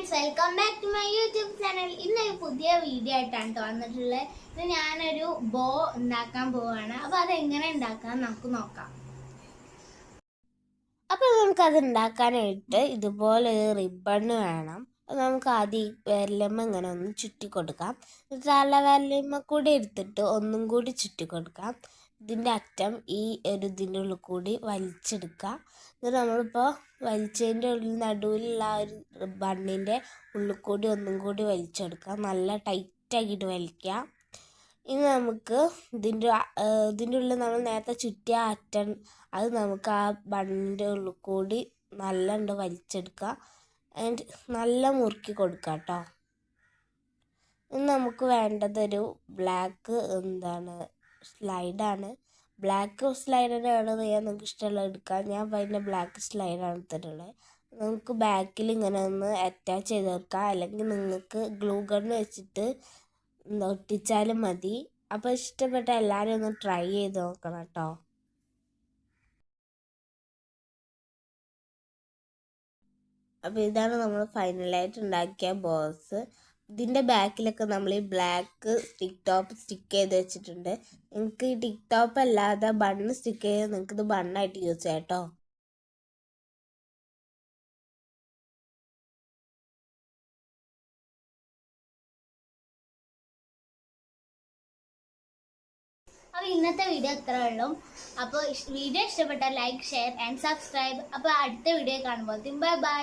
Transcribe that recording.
Friends, welcome back to my YouTube channel. ഇന്നൊരു പുതിയ video ആയിട്ടാണ് വന്നിട്ടുള്ളത്. ഇത് ഞാനൊരു ബോ ഉണ്ടാക്കാൻ പോവാണ്. അപ്പോൾ അതെങ്ങനെ ഉണ്ടാക്കാൻ നമുക്ക് നോക്കാം. അപ്പോൾ നമുക്കത് ഉണ്ടാക്കാനായിട്ട് ഇതുപോലെ ഒരു റിബണ് വേണം. നമുക്ക് ആദ്യം വിരലുമ്മ ഇങ്ങനെ ഒന്ന് ചുറ്റി കൊടുക്കാം. തല വിരലുമ്മ കൂടി എടുത്തിട്ട് ഒന്നും കൂടി ചുറ്റി കൊടുക്കാം. ഇതിൻ്റെ അറ്റം ഈ ഒരു ഇതിൻ്റെ ഉള്ളിൽ കൂടി വലിച്ചെടുക്കുക. ഇത് നമ്മളിപ്പോൾ വലിച്ചതിൻ്റെ ഉള്ളിൽ നടുവിലുള്ള ആ ഒരു ബണ്ണിൻ്റെ ഉള്ളിൽ കൂടി ഒന്നും കൂടി വലിച്ചെടുക്കുക. നല്ല ടൈറ്റാക്കിയിട്ട് വലിക്കുക. ഇനി നമുക്ക് ഇതിൻ്റെ ഉള്ളിൽ നമ്മൾ നേരത്തെ ചുറ്റിയ അറ്റം അത് നമുക്ക് ആ ബണ്ണിൻ്റെ ഉള്ളിൽ കൂടി നല്ല വലിച്ചെടുക്കുക. ആൻഡ് നല്ല മുറുക്കി കൊടുക്കുക കേട്ടോ. ഇനി നമുക്ക് വേണ്ടതൊരു ബ്ലാക്ക് സ്ലൈഡാണ്. ബ്ലാക്ക് സ്ലൈഡറാണ് നിങ്ങൾക്ക് ഇഷ്ടമുള്ളത് എടുക്കാം. ഞാൻ അതിൻ്റെ ബ്ലാക്ക് സ്ലൈഡാണ് എടുത്തിട്ടുള്ളത്. നമുക്ക് ബാക്കിൽ ഇങ്ങനെ ഒന്ന് അറ്റാച്ച് ചെയ്ത് വെക്കാം. അല്ലെങ്കിൽ നിങ്ങൾക്ക് ഗ്ലൂ ഗണ്ണ് വെച്ചിട്ട് ഒട്ടിച്ചാലും മതി. അപ്പോൾ ഇഷ്ടപ്പെട്ട എല്ലാവരും ഒന്ന് ട്രൈ ചെയ്ത് നോക്കണം കേട്ടോ. അപ്പോൾ ഇതാണ് നമ്മൾ ഫൈനലായിട്ട് ഉണ്ടാക്കിയ ബോസ്. ഇതിൻ്റെ ബാക്കിലൊക്കെ നമ്മൾ ഈ ബ്ലാക്ക് സ്റ്റിക്ക് ടോപ്പ് സ്റ്റിക്ക് ചെയ്ത് വെച്ചിട്ടുണ്ട്. നിങ്ങൾക്ക് ഈ ടിക്ക് ടോപ്പ് അല്ലാതെ ബണ്ണ് സ്റ്റിക്ക് ചെയ്ത് നിങ്ങൾക്ക് ഇത് ബണ്ണായിട്ട് യൂസ് ചെയ്യാം കേട്ടോ. അപ്പോൾ ഇന്നത്തെ വീഡിയോ ഇത്ര ഉള്ളൂ. അപ്പോൾ വീഡിയോ ഇഷ്ടപ്പെട്ടാൽ ലൈക്ക്, ഷെയർ ആൻഡ് സബ്സ്ക്രൈബ്. അപ്പോൾ അടുത്ത വീഡിയോ കാണുമ്പോൾ ബൈ ബൈ.